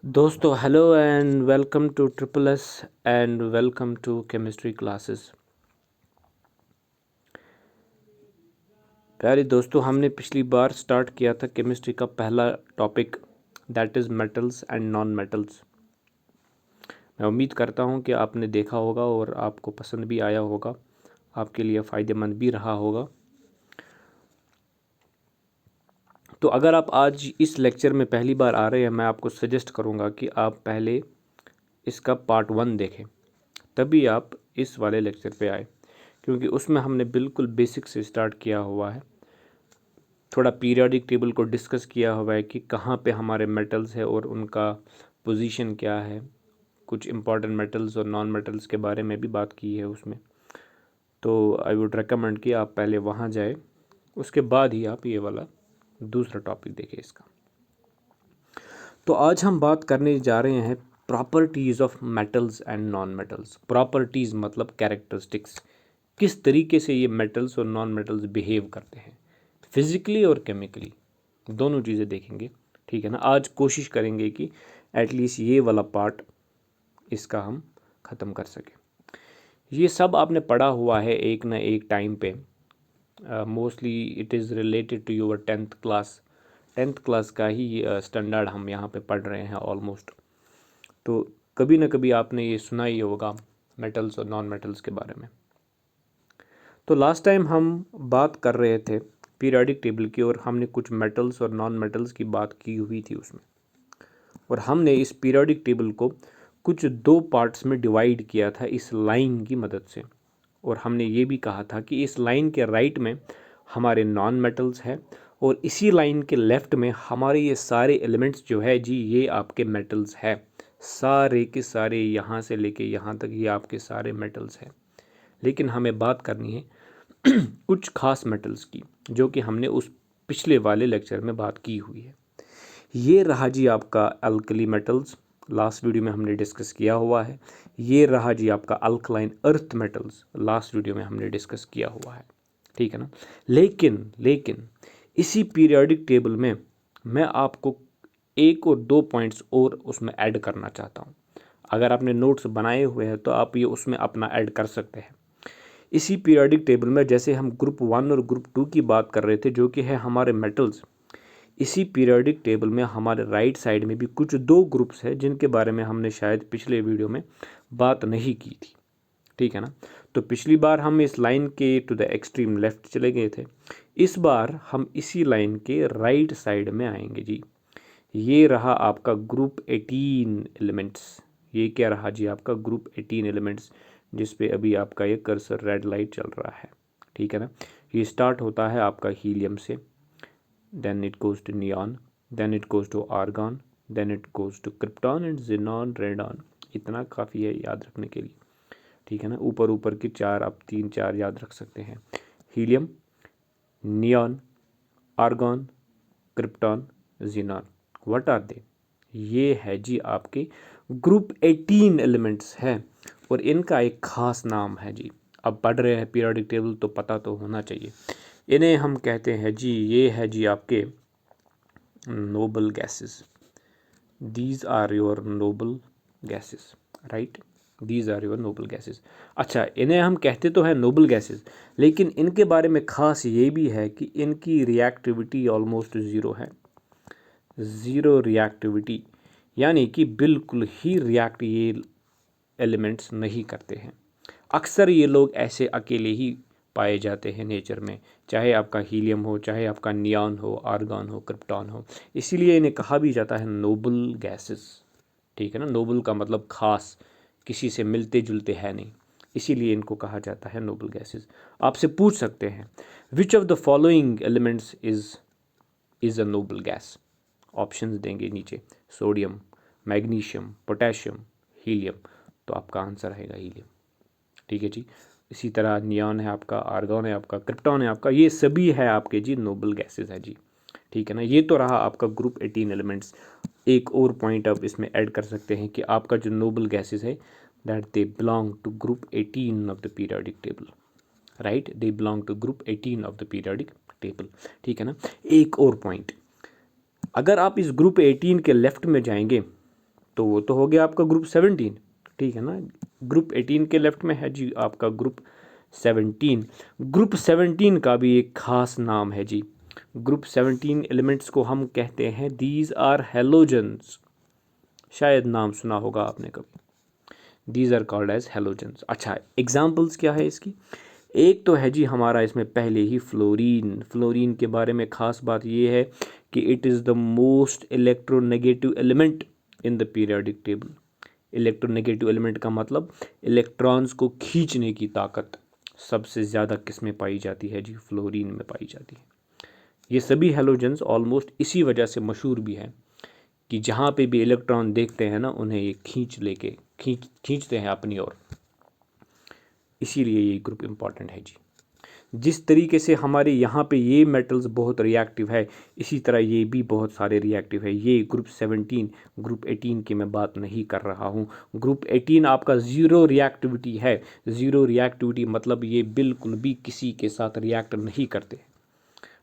दोस्तों hello and welcome to triple S and welcome to chemistry classes. प्यारे दोस्तों, हमने पिछली बार स्टार्ट किया था केमिस्ट्री का पहला topic, that is metals and non metals. मैं उम्मीद करता हूँ कि आपने देखा होगा और आपको पसंद भी आया होगा, आपके लिए फ़ायदेमंद भी रहा होगा। तो अगर आप आज इस लेक्चर में पहली बार आ रहे हैं, मैं आपको सजेस्ट करूँगा कि आप पहले इसका पार्ट 1 देखें, तभी आप इस वाले लेक्चर पे आए, क्योंकि उसमें हमने बिल्कुल बेसिक से स्टार्ट किया हुआ है। थोड़ा पीरियोडिक टेबल को डिस्कस किया हुआ है कि कहाँ पे हमारे मेटल्स है और उनका पोजीशन क्या है। कुछ इंपॉर्टेंट मेटल्स और नॉन मेटल्स के बारे में भी बात की है उसमें। तो आई वुड रेकमेंड कि आप पहले वहाँ जाए, उसके बाद ही आप ये वाला दूसरा टॉपिक देखें इसका। तो आज हम बात करने जा रहे हैं properties of metals and non metals. Properties मतलब कैरेक्टरिस्टिक्स, किस तरीके से ये मेटल्स और नॉन मेटल्स बिहेव करते हैं, फिज़िकली और केमिकली, दोनों चीज़ें देखेंगे। ठीक है ना। आज कोशिश करेंगे कि एटलीस्ट ये वाला पार्ट इसका हम ख़त्म कर सकें। ये सब आपने पढ़ा हुआ है एक ना एक टाइम पे। Mostly it is related to your 10th class. 10th class का ही स्टैंडर्ड हम यहाँ पे पढ़ रहे हैं ऑलमोस्ट। तो कभी ना कभी आपने ये सुना ही होगा मेटल्स और नॉन मेटल्स के बारे में। तो लास्ट टाइम हम बात कर रहे थे पीरियोडिक टेबल की, और हमने कुछ मेटल्स और नॉन मेटल्स की बात की हुई थी उसमें। और हमने इस पीरियोडिक टेबल को कुछ दो पार्ट्स में डिवाइड किया था इस लाइन की मदद से। और हमने ये भी कहा था कि इस लाइन के राइट में हमारे नॉन मेटल्स है, और इसी लाइन के लेफ़्ट में हमारे ये सारे एलिमेंट्स जो है जी, ये आपके मेटल्स है। सारे के सारे यहाँ से लेके यहाँ तक ये आपके सारे मेटल्स हैं। लेकिन हमें बात करनी है कुछ खास मेटल्स की, जो कि हमने उस पिछले वाले लेक्चर में बात की हुई है। ये रहा जी आपका अल्कली मेटल्स, लास्ट वीडियो में हमने डिस्कस किया हुआ है। ये रहा जी आपका alkaline earth metals, last video में हमने डिस्कस किया हुआ है। ठीक है ना। लेकिन इसी पीरियोडिक टेबल में मैं आपको एक और दो पॉइंट्स और उसमें ऐड करना चाहता हूँ। अगर आपने नोट्स बनाए हुए हैं तो आप ये उसमें अपना ऐड कर सकते हैं। इसी पीरियोडिक टेबल में जैसे हम ग्रुप 1 और ग्रुप 2 की बात कर रहे थे, जो कि है हमारे मेटल्स, इसी पीरियोडिक टेबल में हमारे राइट साइड में भी कुछ दो ग्रुप्स हैं जिनके बारे में हमने शायद पिछले वीडियो में बात नहीं की थी। ठीक है ना। तो पिछली बार हम इस लाइन के टू द एक्सट्रीम लेफ्ट चले गए थे। इस बार हम इसी लाइन के राइट साइड में आएंगे जी। ये रहा आपका ग्रुप 18 एलिमेंट्स। ये क्या रहा जी आपका ग्रुप 18 एलिमेंट्स, जिस पे अभी आपका ये कर्सर रेड लाइट चल रहा है। ठीक है ना। ये स्टार्ट होता है आपका हीलियम से, then it goes to neon, then it goes to argon, then it goes to krypton and xenon, radon। इतना काफ़ी है याद रखने के लिए। ठीक है ना। ऊपर ऊपर की चार आप 3-4 याद रख सकते हैं। Helium, neon, argon, krypton, xenon. What are they? ये है जी आपके ग्रुप 18 एलिमेंट्स हैं, और इनका एक खास नाम है जी। अब पढ़ रहे हैं पीरियोडिक टेबल तो पता तो होना चाहिए। इन्हें हम कहते हैं जी, ये है जी आपके noble gases. These are your noble gases, right. These are your noble gases. अच्छा, इन्हें हम कहते तो हैं नोबल गैसेस, लेकिन इनके बारे में ख़ास ये भी है कि इनकी रिएक्टिविटी ऑलमोस्ट ज़ीरो है। ज़ीरो रिएक्टिविटी, यानी कि बिल्कुल ही रिएक्ट ये एलिमेंट्स नहीं करते हैं। अक्सर ये लोग ऐसे अकेले ही पाए जाते हैं नेचर में, चाहे आपका हीलियम हो, चाहे आपका नियॉन हो, आर्गॉन हो, क्रिप्टॉन हो। इसीलिए इन्हें कहा भी जाता है नोबल गैसेस। ठीक है ना। नोबल का मतलब खास, किसी से मिलते जुलते हैं नहीं, इसीलिए इनको कहा जाता है नोबल गैसेस। आपसे पूछ सकते हैं विच of the following elements is a noble gas. Options देंगे नीचे, सोडियम, मैग्नीशियम, पोटेशियम, हीलियम। तो आपका आंसर रहेगा हीलियम। ठीक है जी। इसी तरह नियॉन है आपका, आर्गॉन है आपका, क्रिप्टॉन है आपका, ये सभी है आपके जी नोबल गैसेस है जी। ठीक है ना। ये तो रहा आपका ग्रुप 18 एलिमेंट्स। एक और पॉइंट आप इसमें ऐड कर सकते हैं कि आपका जो नोबल गैसेस है, that they belong to group 18 of the periodic table, right. They belong to group 18 of the periodic table. ठीक है ना। एक और पॉइंट, अगर आप इस ग्रुप 18 के लेफ्ट में जाएंगे तो वो तो हो गया आपका ग्रुप 17, ठीक है ना। ग्रुप 18 के लेफ्ट में है जी आपका ग्रुप 17। ग्रुप 17 का भी एक खास नाम है जी। ग्रुप 17 एलिमेंट्स को हम कहते हैं दीज आर हेलोजेंस। शायद नाम सुना होगा आपने कभी। These are called as halogens. अच्छा, एग्जाम्पल्स क्या है इसकी? एक तो है जी हमारा इसमें पहले ही फ्लोरीन। फ्लोरीन के बारे में खास बात यह है कि it is the most electronegative element in the periodic table. Electronegative element का मतलब इलेक्ट्रॉन्स को खींचने की ताकत सबसे ज़्यादा किस में पाई जाती है जी? फ्लोरीन में पाई जाती है। ये सभी हेलोजेंस ऑलमोस्ट इसी वजह से मशहूर भी हैं कि जहाँ पे भी इलेक्ट्रॉन देखते हैं ना, उन्हें ये खींचते हैं अपनी ओर। इसीलिए ये ग्रुप इम्पॉर्टेंट है जी। जिस तरीके से हमारे यहाँ पे ये मेटल्स बहुत रिएक्टिव है, इसी तरह ये भी बहुत सारे रिएक्टिव है। ये ग्रुप 17, ग्रुप 18 की मैं बात नहीं कर रहा हूँ। ग्रुप 18 आपका ज़ीरो रिएक्टिविटी है। ज़ीरो रिएक्टिविटी मतलब ये बिल्कुल भी किसी के साथ रिएक्ट नहीं करते।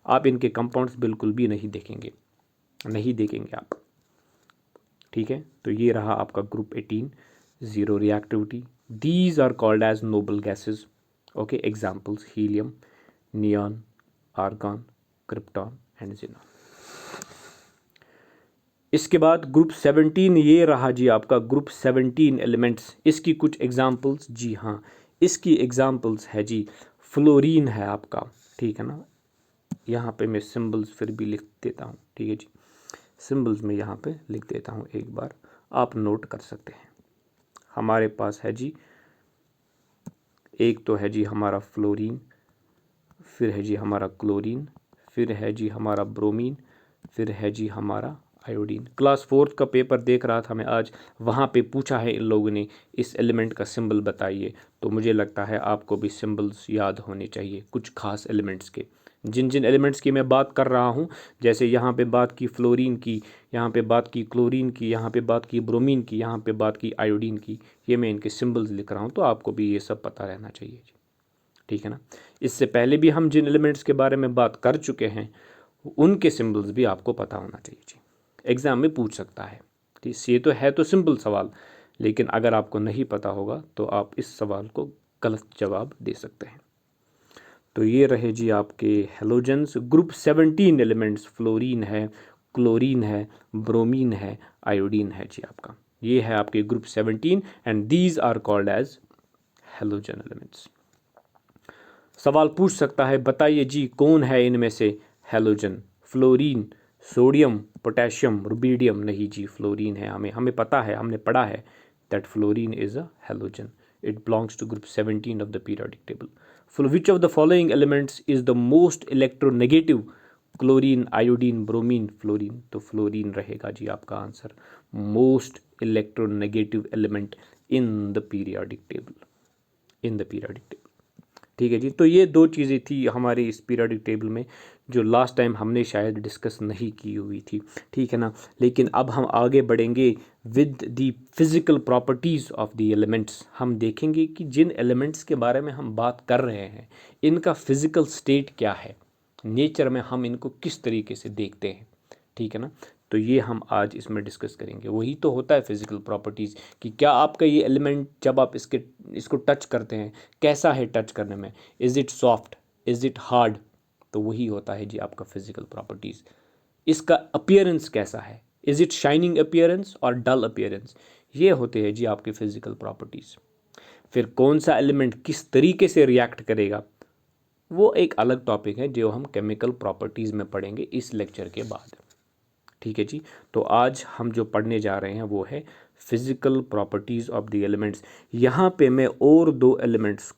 आप इनके कंपाउंड्स बिल्कुल भी नहीं देखेंगे आप, ठीक है। तो ये रहा आपका group 18, zero reactivity. These are called as noble gases. Okay, examples helium, neon, argon, krypton and xenon. इसके बाद ग्रुप 17 ये रहा जी आपका ग्रुप 17 एलिमेंट्स। इसकी कुछ एग्जाम्पल्स, जी हाँ, इसकी एग्जाम्पल्स है जी फ्लोरीन है आपका, ठीक है ना। यहाँ पे मैं सिंबल्स फिर भी लिख देता हूँ, ठीक है जी। सिंबल्स में यहाँ पे लिख देता हूँ, एक बार आप नोट कर सकते हैं। हमारे पास है जी, एक तो है जी हमारा फ्लोरीन, फिर है जी हमारा क्लोरीन, फिर है जी हमारा ब्रोमीन, फिर है जी हमारा आयोडीन। क्लास 4 का पेपर देख रहा था मैं आज, वहाँ पे पूछा है इन लोगों ने इस एलिमेंट का सिंबल बताइए। तो मुझे लगता है आपको भी सिंबल्स याद होने चाहिए कुछ खास एलिमेंट्स के। जिन जिन एलिमेंट्स की मैं बात कर रहा हूँ, जैसे यहाँ पे बात की फ्लोरीन की, यहाँ पे बात की क्लोरीन की, यहाँ पे बात की ब्रोमीन की, यहाँ पे बात की आयोडीन की, ये मैं इनके सिंबल्स लिख रहा हूँ, तो आपको भी ये सब पता रहना चाहिए, ठीक है ना। इससे पहले भी हम जिन एलिमेंट्स के बारे में बात कर चुके हैं, उनके सिंबल्स भी आपको पता होना चाहिए जी। एग्ज़ाम में पूछ सकता है, ठीक। ये तो है तो सिंपल सवाल, लेकिन अगर आपको नहीं पता होगा तो आप इस सवाल को गलत जवाब दे सकते हैं। तो ये रहे जी आपके हेलोजेंस। ग्रुप 17 एलिमेंट्स फ्लोरीन है, क्लोरीन है, ब्रोमीन है, आयोडीन है जी आपका। ये है आपके group 17 and these are called as halogen elements. सवाल पूछ सकता है, बताइए जी कौन है इनमें से halogen? Fluorine, sodium, potassium, rubidium? नहीं जी, फ्लोरीन है। हमें पता है, हमने पढ़ा है that fluorine is a halogen. It belongs to group 17 of the periodic table. For which of the following elements is the most electronegative? Chlorine, iodine, bromine, fluorine? तो fluorine रहेगा जी आपका answer, most electronegative element in the periodic table, ठीक है जी। तो ये दो चीज़ें थी हमारे इस पीरियोडिक टेबल में जो लास्ट टाइम हमने शायद डिस्कस नहीं की हुई थी, ठीक है ना। लेकिन अब हम आगे बढ़ेंगे with the physical properties of the elements. हम देखेंगे कि जिन एलिमेंट्स के बारे में हम बात कर रहे हैं, इनका फिज़िकल स्टेट क्या है, नेचर में हम इनको किस तरीके से देखते हैं, ठीक है ना। तो ये हम आज इसमें डिस्कस करेंगे। वही तो होता है फिज़िकल प्रॉपर्टीज़, कि क्या आपका ये एलिमेंट जब आप इसको टच करते हैं, कैसा है टच करने में, is it soft, is it hard? तो वही होता है जी आपका फिज़िकल प्रॉपर्टीज़। इसका अपीयरेंस कैसा है, इज़ इट शाइनिंग अपीयरेंस और डल अपीयरेंस? ये होते हैं जी आपके फिज़िकल प्रॉपर्टीज़। फिर कौन सा एलिमेंट किस तरीके से रिएक्ट करेगा, वो एक अलग टॉपिक है जो हम केमिकल प्रॉपर्टीज़ में पढ़ेंगे इस लेक्चर के बाद, ठीक है जी। तो आज हम जो पढ़ने जा रहे हैं वो है physical properties of the elements. यहाँ पे मैं और दो एलिमेंट्स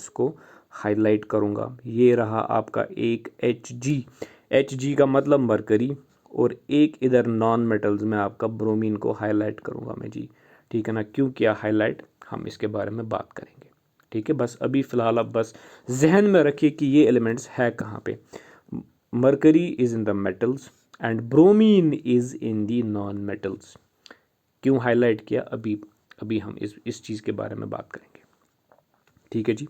को हाईलाइट करूँगा। ये रहा आपका एक Hg का मतलब मरकरी, और एक इधर नॉन मेटल्स में आपका ब्रोमीन को हाईलाइट करूँगा मैं जी, ठीक है ना। क्यों किया हाईलाइट, हम इसके बारे में बात करेंगे, ठीक है। बस अभी फ़िलहाल आप बस जहन में रखिए कि ये एलिमेंट्स है कहाँ पे। Mercury is in the metals and bromine is in the non metals. क्यों हाईलाइट किया, अभी हम इस चीज़ के बारे में बात करेंगे, ठीक है जी।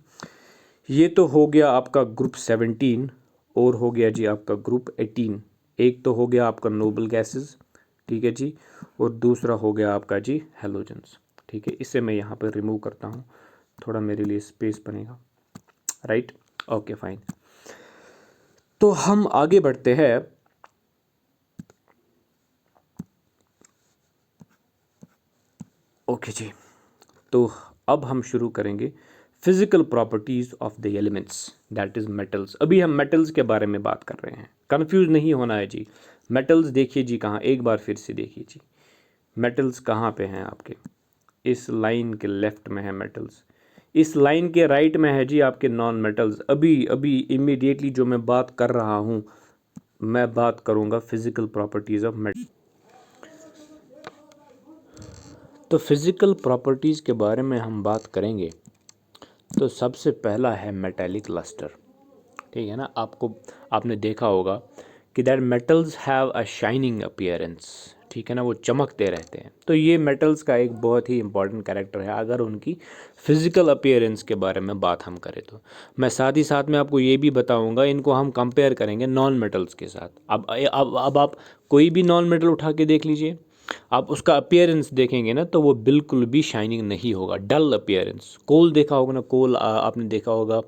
ये तो हो गया आपका ग्रुप 17, और हो गया जी आपका ग्रुप 18। एक तो हो गया आपका नोबल गैसेस, ठीक है जी। और दूसरा हो गया आपका जी हेलोजन्स। ठीक है, इसे मैं यहाँ पर रिमूव करता हूँ, थोड़ा मेरे लिए स्पेस बनेगा, राइट। Okay fine. तो हम आगे बढ़ते हैं। ओके जी, तो अब हम शुरू करेंगे physical properties of the elements that is metals. अभी हम मेटल्स के बारे में बात कर रहे हैं, कंफ्यूज नहीं होना है जी। मेटल्स देखिए जी कहाँ, एक बार फिर से देखिए जी, मेटल्स कहाँ पे हैं आपके, इस लाइन के लेफ्ट में है मेटल्स, इस लाइन के राइट में है जी आपके नॉन मेटल्स। अभी अभी इमीडिएटली जो मैं बात कर रहा हूँ, मैं बात करूँगा फिजिकल प्रॉपर्टीज ऑफ मेटल। तो फिजिकल प्रॉपर्टीज़ के बारे में हम बात करेंगे तो सबसे पहला है मेटेलिक लस्टर। ठीक है ना, आपने देखा होगा कि that metals have a shining appearance. ठीक है ना, वो चमकते रहते हैं। तो ये मेटल्स का एक बहुत ही इंपॉर्टेंट कैरेक्टर है अगर उनकी फिजिकल अपीयरेंस के बारे में बात हम करें तो। मैं साथ ही साथ में आपको ये भी बताऊंगा, इनको हम कंपेयर करेंगे नॉन मेटल्स के साथ। अब आप कोई भी नॉन मेटल उठा के देख लीजिए, आप उसका अपीयरेंस देखेंगे ना तो वो बिल्कुल भी शाइनिंग नहीं होगा, डल अपीयरेंस। कोल देखा होगा ना, कोल आपने देखा होगा,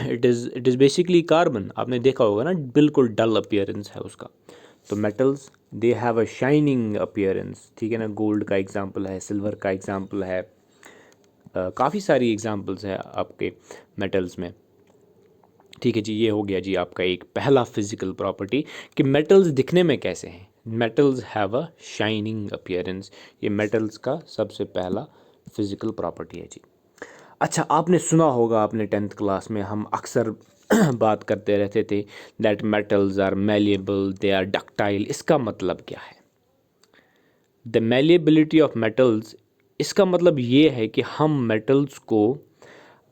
इट इज़ बेसिकली कार्बन, आपने देखा होगा ना, बिल्कुल डल अपीयरेंस है उसका। तो metals they have a shining appearance. ठीक है ना, गोल्ड का एग्जांपल है, सिल्वर का एग्जांपल है, काफ़ी सारी एग्जांपल्स है आपके मेटल्स में। ठीक है जी, ये हो गया जी आपका एक पहला फिजिकल प्रॉपर्टी कि मेटल्स दिखने में कैसे हैं। Metals have a shining appearance, ये मेटल्स का सबसे पहला फिजिकल प्रॉपर्टी है जी। अच्छा, आपने सुना होगा, आपने 10th क्लास में हम अक्सर बात करते रहते थे that metals are malleable, they are ductile. इसका मतलब क्या है? द मैलिएबिलिटी ऑफ मेटल्स, इसका मतलब ये है कि हम मेटल्स को,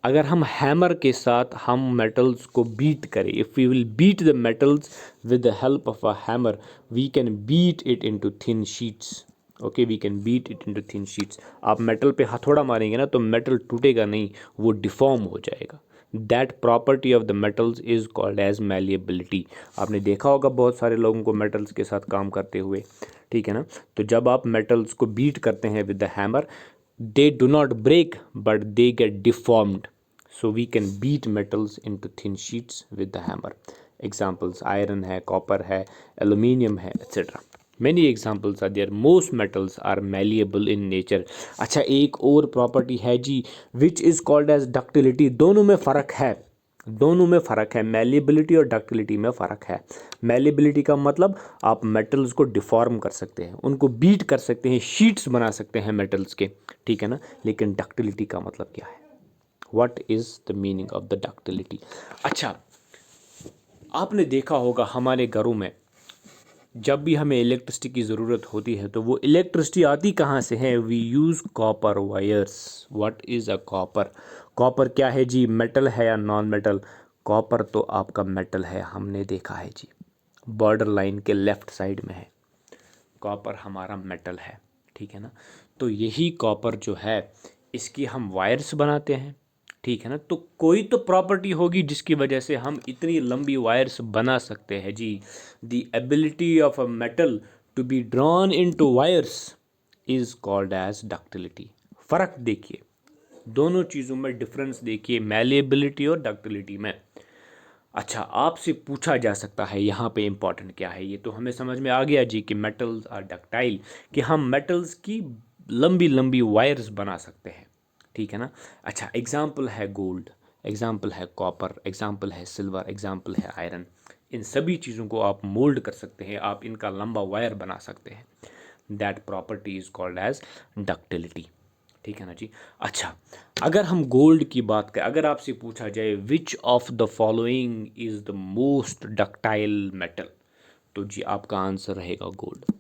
अगर हम हैमर के साथ हम मेटल्स को बीट करें, if we will beat the metals with the help of a hammer, we can beat it into thin sheets. Okay, we can beat it into thin sheets. आप metal पे हथौड़ा मारेंगे ना तो मेटल टूटेगा नहीं, वो डिफॉर्म हो जाएगा। That property of the metals is called as malleability. आपने देखा होगा बहुत सारे लोगों को मेटल्स के साथ काम करते हुए। ठीक है ना, तो जब आप मेटल्स को बीट करते हैं with the hammer, they do not break but they get deformed, so we can beat metals into thin sheets with the hammer. Examples iron है, copper है, aluminium है, etc. Many examples are there. Most metals are malleable in nature. अच्छा, एक और property है जी which is called as ductility। दोनों में फ़र्क है, दोनों में फ़र्क है, मैलिएबिलिटी और डक्टिलिटी में फ़र्क है। मैलिएबिलिटी का मतलब आप मेटल्स को डिफॉर्म कर सकते हैं, उनको बीट कर सकते हैं, शीट्स बना सकते हैं मेटल्स के। ठीक है ना, लेकिन डक्टिलिटी का मतलब क्या है? What is the meaning of the ductility? अच्छा, आपने देखा होगा हमारे घरों में जब भी हमें इलेक्ट्रिसिटी की ज़रूरत होती है तो वो इलेक्ट्रिसिटी आती कहाँ से है? We use copper wires. What is a copper? Copper क्या है जी, मेटल है या नॉन मेटल? कॉपर तो आपका मेटल है, हमने देखा है जी, बॉर्डर लाइन के लेफ्ट साइड में है, कॉपर हमारा मेटल है। ठीक है ना, तो यही कॉपर जो है इसकी हम वायर्स बनाते हैं। ठीक है ना, तो कोई तो प्रॉपर्टी होगी जिसकी वजह से हम इतनी लंबी वायर्स बना सकते हैं जी। The ability of a metal to be drawn into wires is called as ductility. फ़र्क देखिए, दोनों चीज़ों में डिफरेंस देखिए, मैलिएबिलिटी और डक्टिलिटी में। अच्छा, आपसे पूछा जा सकता है यहाँ पे इम्पॉर्टेंट क्या है, ये तो हमें समझ में आ गया जी कि मेटल्स आर डक्टाइल, कि हम मेटल्स की लंबी लंबी वायर्स बना सकते हैं। ठीक है ना। अच्छा, एग्जाम्पल है गोल्ड, एग्जाम्पल है कॉपर, एग्जाम्पल है सिल्वर, एग्जाम्पल है आयरन। इन सभी चीज़ों को आप मोल्ड कर सकते हैं, आप इनका लंबा वायर बना सकते हैं। That property is called as ductility. ठीक है ना जी। अच्छा, अगर हम गोल्ड की बात करें, अगर आपसे पूछा जाए विच of the following is the most ductile metal, तो जी आपका आंसर रहेगा गोल्ड।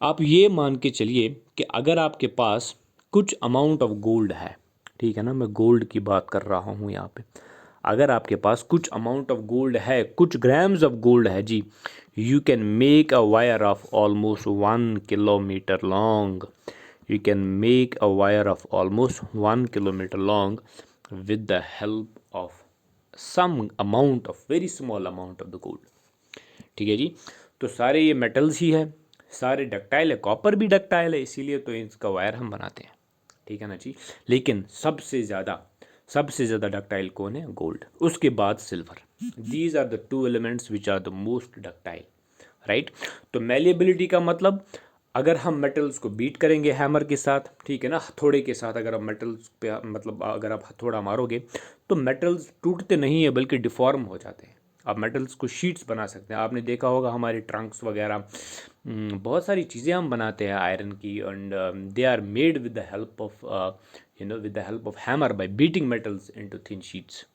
आप ये मान के चलिए कि अगर आपके पास कुछ अमाउंट ऑफ गोल्ड है, ठीक है ना, मैं गोल्ड की बात कर रहा हूँ यहाँ पे, अगर आपके पास कुछ अमाउंट ऑफ गोल्ड है, कुछ ग्राम्स ऑफ गोल्ड है जी, you can make a wire of almost 1 kilometre long. You can make a wire of almost 1 kilometer long with the help of some amount of very small amount of the gold। ठीक है जी, तो सारे ये metals ही है, सारे ductile है, copper भी ductile है, इसीलिए तो इसका वायर हम बनाते हैं, ठीक है ना जी। लेकिन सबसे ज़्यादा डक्टाइल कौन है? गोल्ड, उसके बाद silver. These are the two elements which are the most ductile, right. तो मैलिएबिलिटी का मतलब, अगर हम मेटल्स को बीट करेंगे हैमर के साथ, ठीक है ना, हथौड़े के साथ, अगर आप मेटल्स पे मतलब अगर आप हथौड़ा मारोगे तो मेटल्स टूटते नहीं है बल्कि डिफॉर्म हो जाते हैं। आप मेटल्स को शीट्स बना सकते हैं। आपने देखा होगा हमारे ट्रंक्स वगैरह, बहुत सारी चीज़ें हम बनाते हैं आयरन की, and they are made with the help of with the help of hammer by beating metals into thin sheets,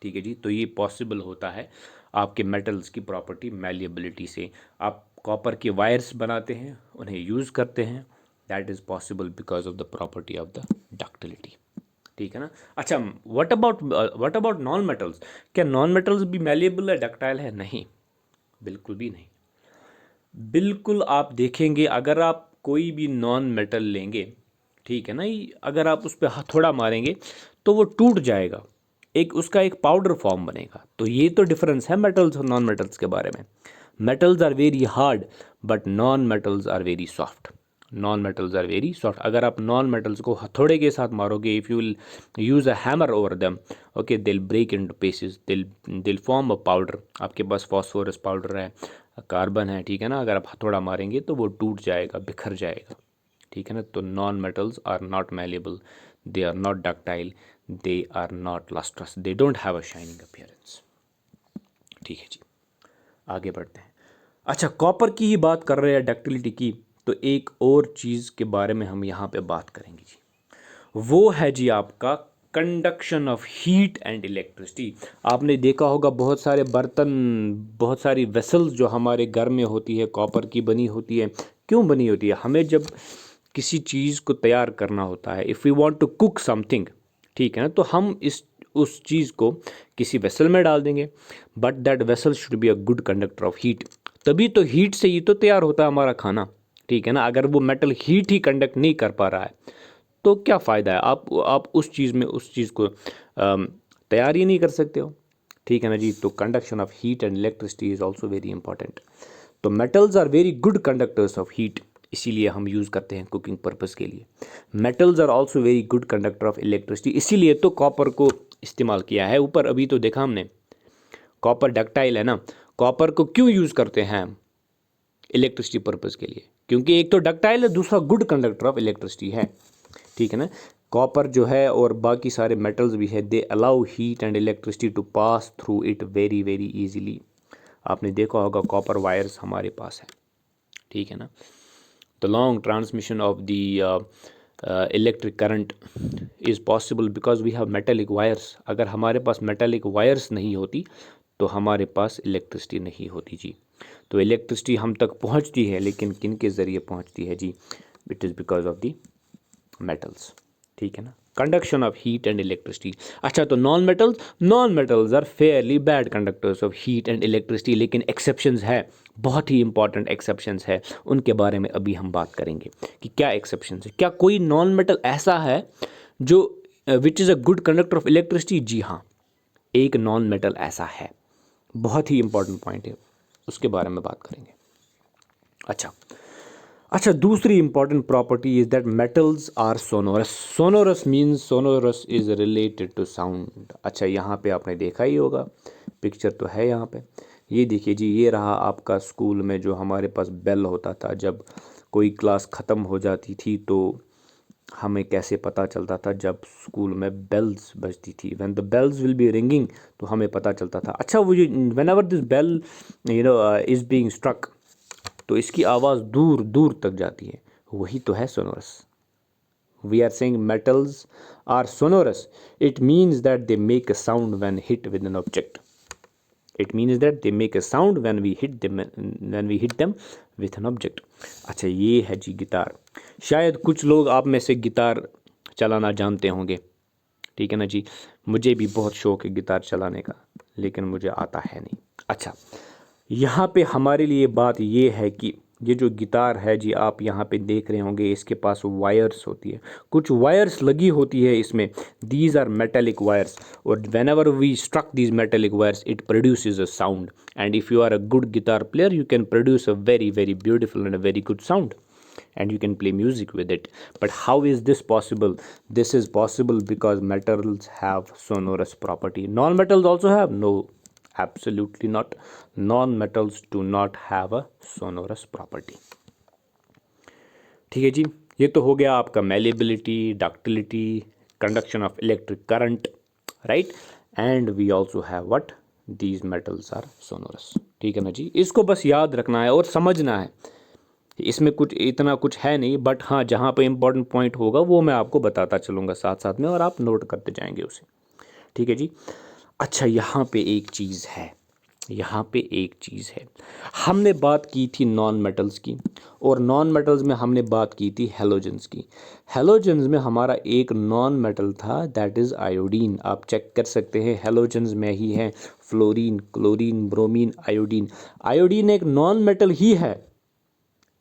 ठीक है जी। तो ये पॉसिबल होता है आपके मेटल्स की प्रॉपर्टी मैलिएबिलिटी से। आप कॉपर के वायर्स बनाते हैं, उन्हें यूज़ करते हैं, that is possible because of the property of the ductility, ठीक है ना। अच्छा, व्हाट अबाउट नॉन मेटल्स? क्या नॉन मेटल्स भी मैलिएबल है, डक्टाइल है? नहीं, बिल्कुल भी नहीं। बिल्कुल आप देखेंगे, अगर आप कोई भी नॉन मेटल लेंगे, ठीक है ना, अगर आप उस पर हथौड़ा मारेंगे तो वो टूट जाएगा, उसका एक पाउडर फॉर्म बनेगा। तो ये तो डिफरेंस है मेटल्स और नॉन मेटल्स के बारे में। Metals are very hard but non metals are very soft. Non metals are very soft. अगर आप नॉन मेटल्स को हथौड़े के साथ मारोगे, if you will use a hammer over them, okay, they'll break into pieces, they'll form a powder. आपके पास phosphorus powder है, कार्बन है, ठीक है ना, अगर आप हथौड़ा मारेंगे तो वो टूट जाएगा, बिखर जाएगा, ठीक है ना। तो non metals are not malleable, they are not ductile, they are not lustrous, they don't have a shining appearance, ठीक है जी। आगे बढ़ते हैं। अच्छा, कॉपर की ही बात कर रहे हैं, डक्टिलिटी की, तो एक और चीज़ के बारे में हम यहाँ पे बात करेंगे जी, वो है जी आपका conduction of heat and electricity. आपने देखा होगा बहुत सारे बर्तन, बहुत सारी वेसल्स जो हमारे घर में होती है, कॉपर की बनी होती है। क्यों बनी होती है? हमें जब किसी चीज़ को तैयार करना होता है, if we want to cook something, ठीक है ना, तो हम उस चीज़ को किसी वेसल में डाल देंगे, but that vessel should be a good conductor of heat. तभी तो हीट से ही तो तैयार होता है हमारा खाना, ठीक है ना। अगर वो मेटल हीट ही कंडक्ट नहीं कर पा रहा है तो क्या फ़ायदा है? आप उस चीज़ को तैयार ही नहीं कर सकते हो, ठीक है ना जी। तो conduction of heat and electricity is also very important. तो metals are very good conductors of heat, इसीलिए हम यूज़ करते हैं कुकिंग पर्पज़ के लिए। Metals are also very good conductor of electricity, इसीलिए तो कॉपर को इस्तेमाल किया है ऊपर। अभी तो देखा हमने, कॉपर डक्टाइल है ना। कॉपर को क्यों यूज़ करते हैं हम? इलेक्ट्रिसिटी पर्पज़ के लिए, क्योंकि एक तो डक्टाइल है, दूसरा गुड कंडक्टर ऑफ इलेक्ट्रिसिटी है, ठीक है ना। कॉपर जो है और बाकी सारे मेटल्स भी है, they allow heat and electricity to pass through it very very easily. आपने देखा होगा कॉपर वायर्स हमारे पास है, ठीक है ना। The long transmission of the electric current is possible because we have metallic wires. अगर हमारे पास मेटेलिक वायर्स नहीं होती तो हमारे पास इलेक्ट्रिसिटी नहीं होती जी। तो इलेक्ट्रिसिटी हम तक पहुंचती है, लेकिन किन के ज़रिए पहुंचती है जी? It is because of the metals, ठीक है ना। Conduction of heat and electricity. अच्छा, तो non metals are fairly bad conductors of heat and electricity, लेकिन एक्सेप्शंस है, बहुत ही इंपॉर्टेंट एक्सेप्शंस है। उनके बारे में अभी हम बात करेंगे कि क्या एक्सेप्शंस है। क्या कोई नॉन मेटल ऐसा है जो which is a good conductor of electricity? जी हाँ, एक नॉन मेटल ऐसा है, बहुत ही इंपॉर्टेंट पॉइंट है, उसके बारे में बात करेंगे। अच्छा, दूसरी important property is that metals are sonorous. Sonorous means sonorous is related to sound. अच्छा, यहाँ पे आपने देखा ही होगा, पिक्चर तो है यहाँ पे, ये देखिए जी, ये रहा आपका स्कूल में जो हमारे पास बेल होता था। जब कोई क्लास ख़त्म हो जाती थी तो हमें कैसे पता चलता था? जब स्कूल में बेल्स बजती थी, when the bells will be ringing, तो हमें पता चलता था। अच्छा, वो whenever this bell is being struck, तो इसकी आवाज़ दूर दूर तक जाती है, वही तो है sonorous. We are saying metals are sonorous, it means that they make a sound when hit with an object. It means that they make a sound when we hit them with an object. अच्छा, ये है जी guitar. शायद कुछ लोग आप में से guitar चलाना जानते होंगे, ठीक है ना जी। मुझे भी बहुत शौक है गिटार चलाने का, लेकिन मुझे आता है नहीं। अच्छा, यहाँ पे हमारे लिए बात ये है कि ये जो गिटार है जी, आप यहाँ पे देख रहे होंगे इसके पास वायर्स होती है, कुछ वायर्स लगी होती है इसमें, दीज आर मेटेलिक वायर्स, और whenever we struck these metallic wires it produces a sound, and if you are a good guitar player you can produce a very very beautiful and a very good sound, and you can play music with it. But how is this possible? This is possible because metals have sonorous property. Non-metals also have? No, absolutely not. Non-metals do not have a sonorous property. ठीक है जी, ये तो हो गया आपका malleability, ductility, conduction of electric current, right? And we also have what? These metals are sonorous. ठीक है ना जी, इसको बस याद रखना है और समझना है, इसमें कुछ इतना कुछ है नहीं, बट हाँ जहाँ पे इम्पोर्टेंट पॉइंट होगा वो मैं आपको बताता चलूँगा साथ साथ में, और आप नोट करते जाएंगे उसे। ठीक है जी। अच्छा, यहाँ पे एक चीज़ है, यहाँ पे एक चीज़ है, हमने बात की थी नॉन मेटल्स की, और नॉन मेटल्स में हमने बात की थी हेलोजेंस की। हेलोजेंस में हमारा एक नॉन मेटल था, दैट इज़ आयोडीन। आप चेक कर सकते हैं, हेलोजेंस में ही है fluorine, chlorine, bromine, iodine. Iodine एक नॉन मेटल ही है,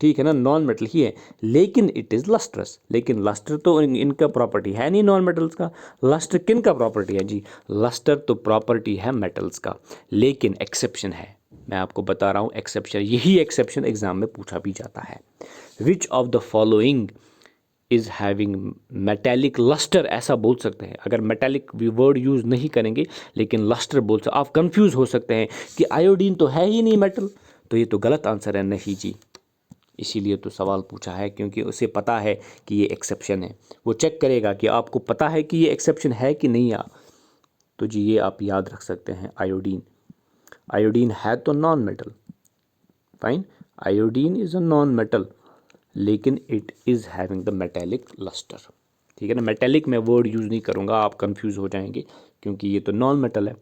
ठीक है ना, नॉन मेटल ही है, लेकिन इट इज़ लस्ट्रस। लेकिन लस्टर तो इनका प्रॉपर्टी है नहीं नॉन मेटल्स का। लस्टर किन का प्रॉपर्टी है जी? लस्टर तो प्रॉपर्टी है मेटल्स का, लेकिन एक्सेप्शन है, मैं आपको बता रहा हूँ एक्सेप्शन। यही एक्सेप्शन एग्जाम में पूछा भी जाता है। Which of the following is having metallic luster, ऐसा बोल सकते हैं। अगर मेटेलिक भी वर्ड यूज़ नहीं करेंगे लेकिन लस्टर बोल सकते, आप कंफ्यूज हो सकते हैं कि आयोडीन तो है ही नहीं मेटल, तो ये तो गलत आंसर है, नहीं जी। इसीलिए तो सवाल पूछा है, क्योंकि उसे पता है कि ये एक्सेप्शन है। वो चेक करेगा कि आपको पता है कि ये एक्सेप्शन है कि नहीं। तो जी ये आप याद रख सकते हैं, आयोडीन। आयोडीन है तो non metal, fine, iodine is a non metal, लेकिन it is having the metallic lustre. ठीक है ना, मेटेलिक में वर्ड यूज़ नहीं करूँगा, आप कंफ्यूज हो जाएंगे, क्योंकि ये तो नॉन मेटल है।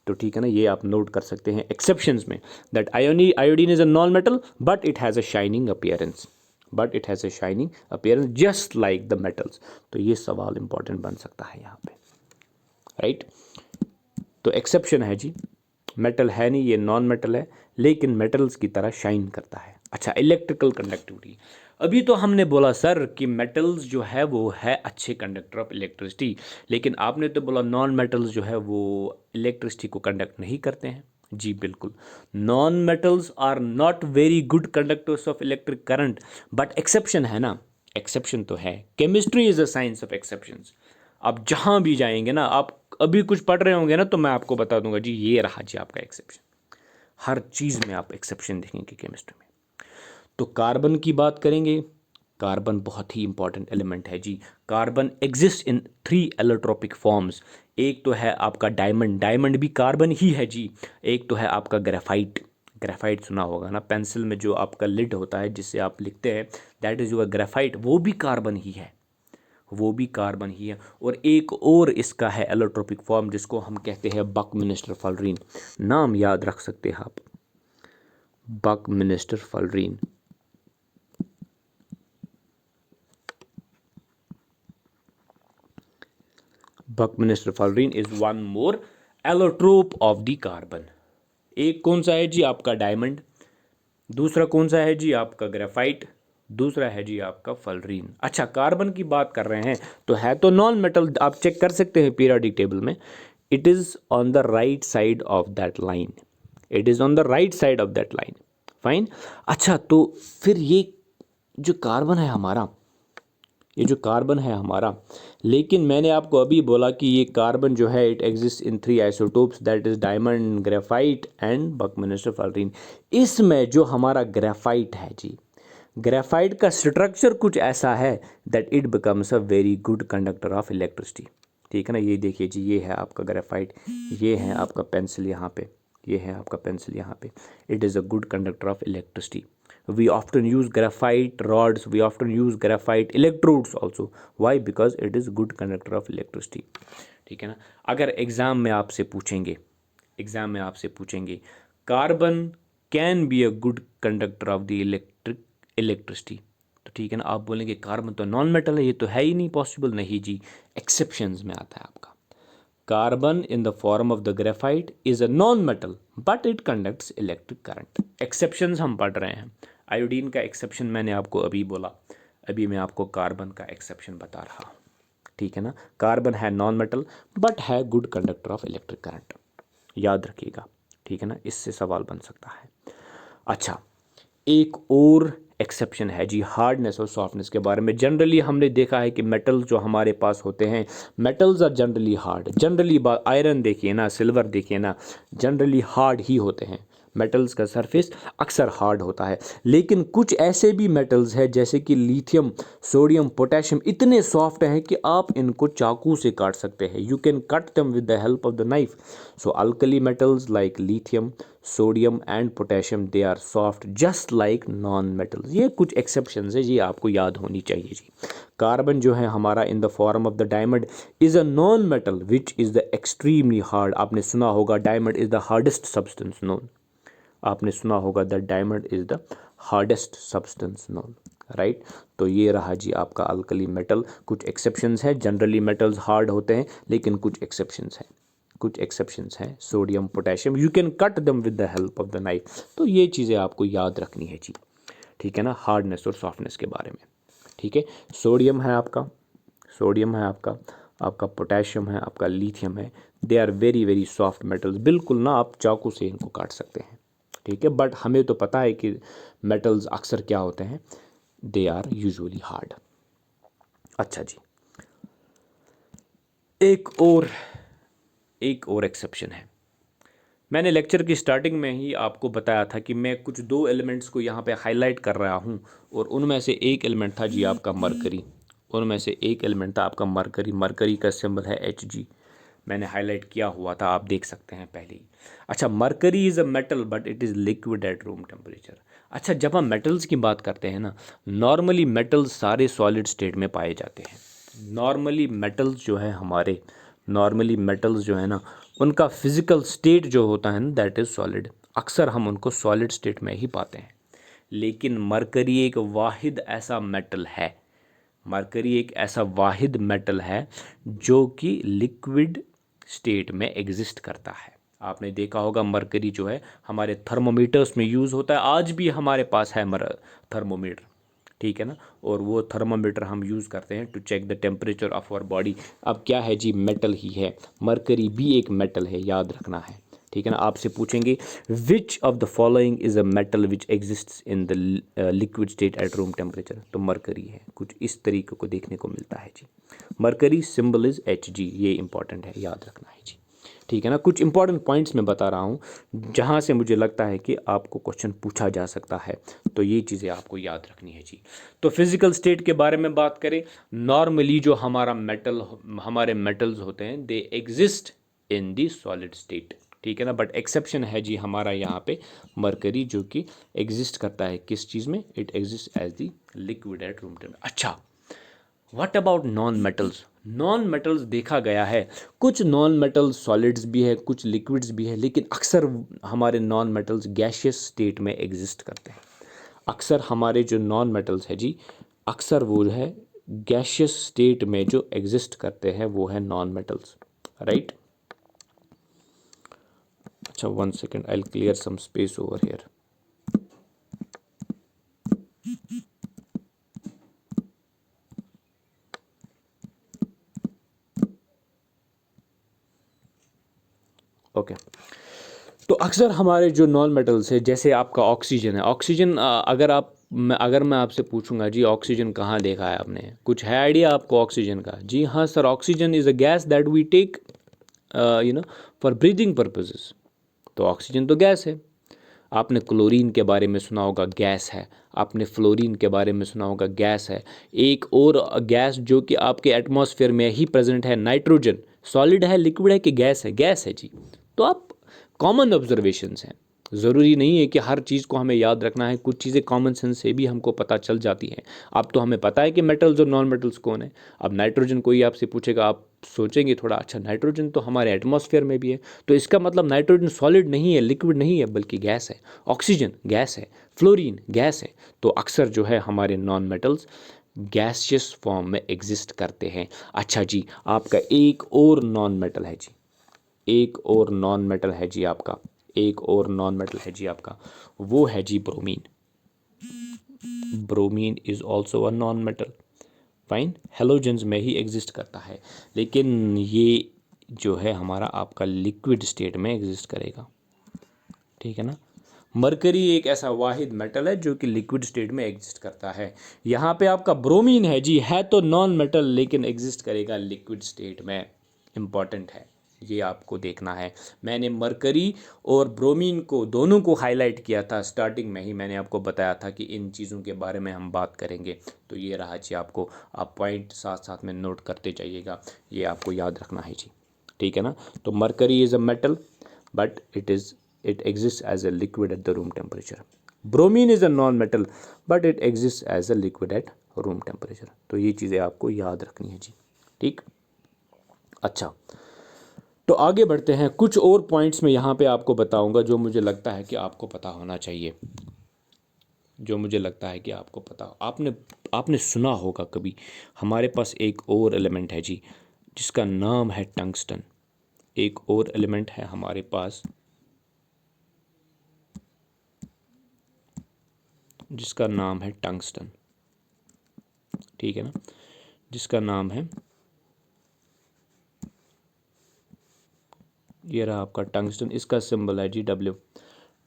तो ठीक है ना, ये आप नोट कर सकते हैं एक्सेप्शंस में, that iodine is a non metal but it has a shining appearance, but it has a shining appearance just like the metals. तो ये सवाल इंपॉर्टेंट बन सकता है यहाँ पे, राइट। तो एक्सेप्शन है जी, मेटल है नहीं, ये नॉन मेटल है, लेकिन मेटल्स की तरह शाइन करता है। अच्छा, इलेक्ट्रिकल कंडक्टिविटी, अभी तो हमने बोला सर कि मेटल्स जो है वो है अच्छे कंडक्टर ऑफ इलेक्ट्रिसिटी, लेकिन आपने तो बोला नॉन मेटल्स जो है वो इलेक्ट्रिसिटी को कंडक्ट नहीं करते हैं। जी बिल्कुल, non metals are not very good conductors of electric current, but exception है ना, एक्सेप्शन तो है। Chemistry is a science of exceptions. आप जहाँ भी जाएंगे ना, आप अभी कुछ पढ़ रहे होंगे ना, तो मैं आपको बता दूंगा जी ये रहा जी आपका एक्सेप्शन। हर चीज़ में आप एक्सेप्शन देखेंगे केमिस्ट्री में। तो कार्बन की बात करेंगे, कार्बन बहुत ही इंपॉर्टेंट एलिमेंट है जी। Carbon exist in 3 allotropic forms. एक तो है आपका डायमंड, डायमंड भी कार्बन ही है जी। एक तो है आपका ग्रेफाइट, ग्रेफाइट सुना होगा ना, पेंसिल में जो आपका लिड होता है जिससे आप लिखते हैं, दैट इज़ योर ग्रेफाइट, वो भी कार्बन ही है, वो भी कार्बन ही है। और एक और इसका है एलोट्रोपिक फॉर्म जिसको हम कहते हैं बकमिनिस्टर फलरीन, नाम याद रख सकते हैं आप, buckminster fullerene. Buckminster fullerene is one more allotrope of the carbon. एक कौन सा है जी? आपका डायमंड। दूसरा कौन सा है जी? आपका ग्रेफाइट। दूसरा है जी आपका फलरीन। अच्छा, कार्बन की बात कर रहे हैं तो है तो नॉन मेटल, आप चेक कर सकते हैं पीरियोडिक टेबल में, it is on the right side of that line, it is on the right side of that line, fine. अच्छा, तो फिर ये जो कार्बन है हमारा, ये जो कार्बन है हमारा, लेकिन मैंने आपको अभी बोला कि ये कार्बन जो है it exist in 3 isotopes, that is diamond, graphite and buckminster fullerene. इसमें जो हमारा ग्रेफाइट है जी, ग्रेफाइट का स्ट्रक्चर कुछ ऐसा है that it becomes a very good conductor of electricity. ठीक है ना, ये देखिए जी, ये है आपका ग्रेफाइट, ये है आपका पेंसिल यहाँ पे, ये है आपका पेंसिल यहाँ पे, it is a good conductor of electricity. We often use graphite rods, we often use graphite electrodes also. Why? Because it is good conductor of electricity. ठीक है ना। अगर एग्ज़ाम में आपसे पूछेंगे, एग्ज़ाम में आपसे पूछेंगे carbon can be a good conductor of the electricity, तो ठीक है ना, आप बोलेंगे कार्बन तो नॉन मेटल है, ये तो है ही नहीं पॉसिबल। नहीं जी, एक्सेप्शंस में आता है आपका। Carbon in the form of the graphite is a non-metal but it conducts electric current. Exceptions हम पढ़ रहे हैं, आयोडीन का एक्सेप्शन मैंने आपको अभी बोला, अभी मैं आपको कार्बन का एक्सेप्शन बता रहा हूँ, ठीक है ना। कार्बन है नॉन मेटल बट है good conductor of electric current, याद रखिएगा, ठीक है ना, इससे सवाल बन सकता है। अच्छा, एक और एक्सेप्शन है जी हार्डनेस और सॉफ्टनेस के बारे में। जनरली हमने देखा है कि मेटल्स जो हमारे पास होते हैं, metals are generally hard, generally iron देखिए ना, सिल्वर देखिए ना, जनरली हार्ड ही होते हैं, मेटल्स का सरफेस अक्सर हार्ड होता है। लेकिन कुछ ऐसे भी मेटल्स हैं जैसे कि लिथियम, सोडियम, पोटेशियम इतने सॉफ्ट हैं कि आप इनको चाकू से काट सकते हैं, you can cut them with the help of the knife. So alkali metals like lithium, sodium and potassium they are soft just like non metals. ये कुछ एक्सेप्शंस है, ये आपको याद होनी चाहिए जी। कार्बन जो है हमारा in the form of the diamond is a non metal which is the extremely hard. आपने सुना होगा diamond is the hardest substance known, आपने सुना होगा the diamond is the hardest substance known, right. तो ये रहा जी आपका अल्कली मेटल। कुछ एक्सेप्शंस है, जनरली मेटल्स हार्ड होते हैं लेकिन कुछ एक्सेप्शंस हैं, कुछ एक्सेप्शंस हैं, sodium, potassium you can cut दम with the help of the knife. तो ये चीज़ें आपको याद रखनी है जी, ठीक है ना, हार्डनेस और सॉफ्टनेस के बारे में, ठीक है। सोडियम है आपका, सोडियम है आपका, आपका पोटेशियम है, आपका लिथियम है, they are very very soft metals, बिल्कुल ना आप चाकू से इनको काट सकते हैं, ठीक है। बट हमें तो पता है कि मेटल्स अक्सर क्या होते हैं, दे आर यूजुअली हार्ड। अच्छा जी, एक और एक्सेप्शन है। मैंने लेक्चर की स्टार्टिंग में ही आपको बताया था कि मैं कुछ दो एलिमेंट्स को यहाँ पे हाईलाइट कर रहा हूँ, और उनमें से एक एलिमेंट था जी आपका मरकरी, उनमें से एक एलिमेंट था आपका मरकरी। मरकरी का सिंबल है Hg, मैंने हाईलाइट किया हुआ था, आप देख सकते हैं पहले ही। अच्छा, mercury is a metal but it is liquid at room temperature. अच्छा, जब हम मेटल्स की बात करते हैं ना, नॉर्मली मेटल्स सारे सॉलिड स्टेट में पाए जाते हैं। नॉर्मली मेटल्स जो है हमारे, नॉर्मली मेटल्स जो है ना, उनका फिजिकल स्टेट जो होता है ना दैट इज़ सॉलिड, अक्सर हम उनको सॉलिड स्टेट में ही पाते हैं। लेकिन मरकरी एक वाहिद ऐसा मेटल है, मरकरी एक ऐसा वाहिद मेटल है जो कि लिक्विड स्टेट में एग्जिस्ट करता है। आपने देखा होगा मरकरी जो है हमारे थर्मोमीटर्स में यूज़ होता है, आज भी हमारे पास है थर्मोमीटर, ठीक है ना, और वो थर्मोमीटर हम यूज़ करते हैं to check the temperature of our body. अब क्या है जी, मेटल ही है, मरकरी भी एक मेटल है, याद रखना है, ठीक है ना। आपसे पूछेंगे विच of the following is a metal which exists in the liquid state eight room temperature, तो मरकरी है, कुछ इस तरीके को देखने को मिलता है जी। मरकरी सिंबल इज़ Hg, ये इंपॉर्टेंट है, याद रखना है जी, ठीक है ना। कुछ इंपॉर्टेंट पॉइंट्स मैं बता रहा हूँ जहाँ से मुझे लगता है कि आपको क्वेश्चन पूछा जा सकता है, तो ये चीज़ें आपको याद रखनी है जी। तो फिजिकल स्टेट के बारे में बात करें, नॉर्मली जो हमारा मेटल, हमारे मेटल्स होते हैं they exist in the solid state, ठीक है ना। बट एक्सेप्शन है जी हमारा यहाँ पे मरकरी, जो कि एग्जिस्ट करता है किस चीज़ में, it exist as the liquid at room temperature. अच्छा, what about non metals. Non metals देखा गया है, कुछ नॉन मेटल्स सॉलिड्स भी है, कुछ लिक्विड्स भी है, लेकिन अक्सर हमारे नॉन मेटल्स गैशियस स्टेट में एग्जिस्ट करते हैं। अक्सर हमारे जो नॉन मेटल्स है जी, अक्सर वो है गैशियस स्टेट में जो एग्जिस्ट करते हैं, वो है नॉन मेटल्स, राइट। अच्छा, 1 second, I will clear some space over here. Okay, तो अक्सर हमारे जो नॉन मेटल्स है, जैसे आपका ऑक्सीजन है, ऑक्सीजन अगर मैं आपसे पूछूंगा जी ऑक्सीजन कहाँ देखा है आपने, कुछ है आइडिया आपको ऑक्सीजन का? जी हाँ sir, oxygen is a gas that we take for breathing purposes. तो ऑक्सीजन तो गैस है। आपने क्लोरीन के बारे में सुना होगा, गैस है। आपने फ्लोरीन के बारे में सुना होगा, गैस है। एक और गैस जो कि आपके एटमॉस्फेयर में ही प्रेजेंट है, नाइट्रोजन, सॉलिड है, लिक्विड है कि गैस है? गैस है जी। तो आप कॉमन ऑब्जर्वेशंस हैं, ज़रूरी नहीं है कि हर चीज़ को हमें याद रखना है, कुछ चीज़ें कॉमन सेंस से भी हमको पता चल जाती हैं। अब तो हमें पता है कि मेटल्स और नॉन मेटल्स कौन है। अब नाइट्रोजन कोई आपसे पूछेगा, आप सोचेंगे थोड़ा, अच्छा नाइट्रोजन तो हमारे एटमॉस्फेयर में भी है, तो इसका मतलब नाइट्रोजन सॉलिड नहीं है, लिक्विड नहीं है, बल्कि गैस है। ऑक्सीजन गैस है, फ्लोरीन गैस है। तो अक्सर जो है हमारे नॉन मेटल्स गैसियस फॉर्म में एग्जिस्ट करते हैं। अच्छा जी, आपका एक और नॉन मेटल है जी, एक और नॉन मेटल है जी आपका, एक और नॉन मेटल है जी आपका, वो है जी bromine. Bromine is also a non metal. Fine, halogens में ही एग्जिस्ट करता है, लेकिन ये जो है हमारा आपका लिक्विड स्टेट में एग्जिस्ट करेगा, ठीक है ना। मरकरी एक ऐसा वाहिद मेटल है जो कि लिक्विड स्टेट में एग्जिस्ट करता है। यहाँ पे आपका ब्रोमीन है जी, है तो नॉन मेटल लेकिन एग्जिस्ट करेगा लिक्विड स्टेट में। इम्पॉर्टेंट है, ये आपको देखना है। मैंने मरकरी और ब्रोमीन को दोनों को हाईलाइट किया था स्टार्टिंग में ही, मैंने आपको बताया था कि इन चीज़ों के बारे में हम बात करेंगे। तो ये रहा जी, आपको आप पॉइंट साथ साथ में नोट करते जाइएगा, ये आपको याद रखना है जी, ठीक है ना। तो mercury is a metal but it exists as a liquid at the room temperature. Bromine is a non-metal but it exists as a liquid at room temperature. तो ये चीज़ें आपको याद रखनी है जी, ठीक। अच्छा, तो आगे बढ़ते हैं। कुछ और पॉइंट्स में यहाँ पे आपको बताऊंगा जो मुझे लगता है कि आपको पता होना चाहिए, जो मुझे लगता है कि आपको पता, आपने सुना होगा कभी। हमारे पास एक और एलिमेंट है जी जिसका नाम है टंगस्टन। एक और एलिमेंट है हमारे पास जिसका नाम है टंगस्टन, ठीक है ना, जिसका नाम है, ये रहा आपका टंगस्टन। इसका सिंबल है जी डब्ल्यू।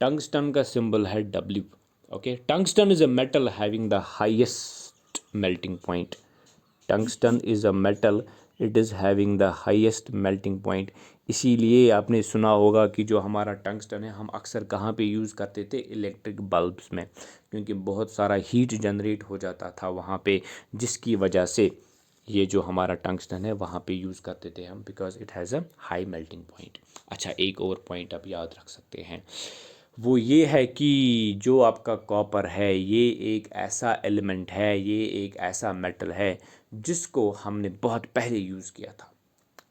टंगस्टन का सिंबल है W. Okay, tungsten is a metal having the highest melting point. Tungsten is a metal, it is having the highest melting point. इसीलिए आपने सुना होगा कि जो हमारा टंगस्टन है हम अक्सर कहाँ पे यूज़ करते थे, इलेक्ट्रिक बल्ब्स में, क्योंकि बहुत सारा हीट जनरेट हो जाता था वहाँ पे, जिसकी वजह से ये जो हमारा टंगस्टन है वहाँ पे यूज़ करते थे हम, because it has a high melting point. अच्छा, एक और पॉइंट आप याद रख सकते हैं, वो ये है कि जो आपका कॉपर है ये एक ऐसा एलिमेंट है, ये एक ऐसा मेटल है जिसको हमने बहुत पहले यूज़ किया था,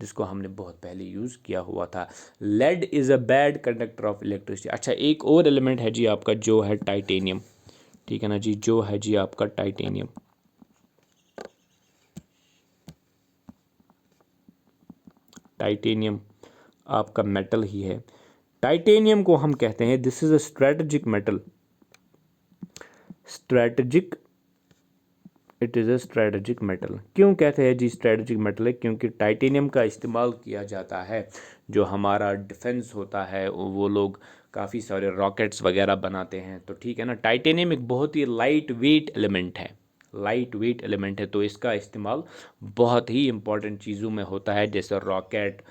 जिसको हमने बहुत पहले यूज़ किया हुआ था। Lead is a bad conductor of electricity. अच्छा, एक और एलिमेंट है जी आपका जो है टाइटेनियम, ठीक है ना जी, जो है जी आपका टाइटेनियम। टाइटेनियम आपका मेटल ही है। टाइटेनियम को हम कहते हैं this is a strategic metal. Strategic, it is a strategic metal. क्यों कहते हैं जी स्ट्रेटेजिक मेटल है? क्योंकि टाइटेनियम का इस्तेमाल किया जाता है, जो हमारा डिफेंस होता है वो लोग काफ़ी सारे रॉकेट्स वगैरह बनाते हैं, तो ठीक है ना। टाइटेनियम एक बहुत ही लाइट वेट एलिमेंट है, लाइट वेट एलिमेंट है, तो इसका इस्तेमाल बहुत ही इंपॉर्टेंट चीज़ों में होता है, जैसे rocket,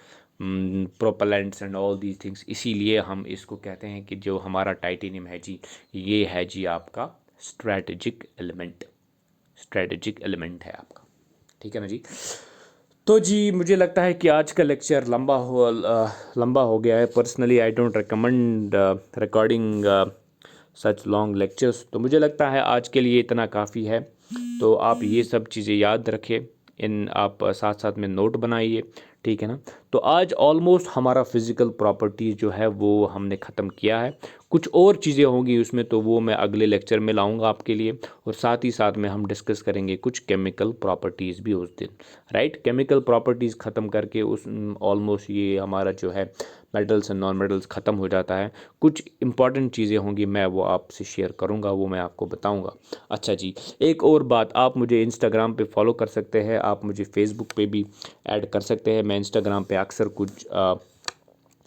propellants and all these things. इसीलिए हम इसको कहते हैं कि जो हमारा टाइटेनियम है जी, ये है जी आपका स्ट्रेटेजिक एलिमेंट, स्ट्रेटेजिक एलिमेंट है आपका, ठीक है ना जी। तो जी मुझे लगता है कि आज का लेक्चर लंबा हो गया है। Personally I don't recommend recording such long lectures, तो मुझे लगता है आज के लिए इतना काफ़ी है। तो आप ये सब चीज़ें याद रखें, इन आप साथ साथ में नोट बनाइए, ठीक है ना। तो आज ऑलमोस्ट हमारा फिज़िकल प्रॉपर्टीज़ जो है वो हमने ख़त्म किया है। कुछ और चीज़ें होंगी उसमें, तो वो मैं अगले लेक्चर में लाऊंगा आपके लिए, और साथ ही साथ में हम डिस्कस करेंगे कुछ केमिकल प्रॉपर्टीज़ भी उस दिन, राइट। केमिकल प्रॉपर्टीज़ ख़त्म करके उस ऑलमोस्ट ये हमारा जो है मेटल्स एंड नॉन मेटल्स ख़त्म हो जाता है। कुछ इंपॉर्टेंट चीज़ें होंगी, मैं वो आपसे शेयर करूँगा, वो मैं आपको बताऊँगा। अच्छा जी, एक और बात, आप मुझे इंस्टाग्राम पे फॉलो कर सकते हैं, आप मुझे फेसबुक पे भी ऐड कर सकते हैं। मैं इंस्टाग्राम पे अक्सर कुछ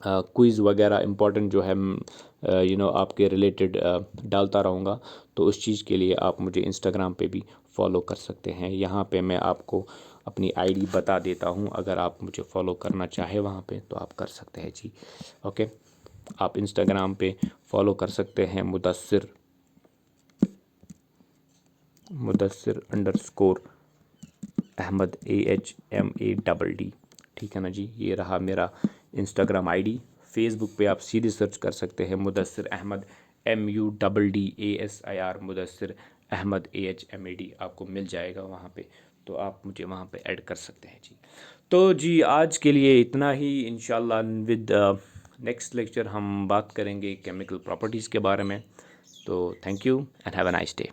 क्विज़ वगैरह इंपॉर्टेंट जो है आपके रिलेटेड डालता रहूँगा, तो उस चीज़ के लिए आप मुझे इंस्टाग्राम पे भी फॉलो कर सकते हैं। यहाँ पे मैं आपको अपनी आईडी बता देता हूँ, अगर आप मुझे फॉलो करना चाहे वहाँ पे तो आप कर सकते हैं जी। ओके, आप इंस्टाग्राम पे फॉलो कर सकते हैं मुदस्सिर अहमद AHMADD, ठीक है ना जी। ये रहा मेरा इंस्टाग्राम आईडी। फेसबुक पे आप सीधे सर्च कर सकते हैं मुदस्सिर अहमद MUDDASIR, मुदस्सिर अहमद AHMAD, आपको मिल जाएगा वहाँ पे, तो आप मुझे वहाँ पे ऐड कर सकते हैं जी। तो जी आज के लिए इतना ही। इंशाल्लाह विद नेक्स्ट लेक्चर हम बात करेंगे केमिकल प्रॉपर्टीज़ के बारे में। तो thank you and have a nice day.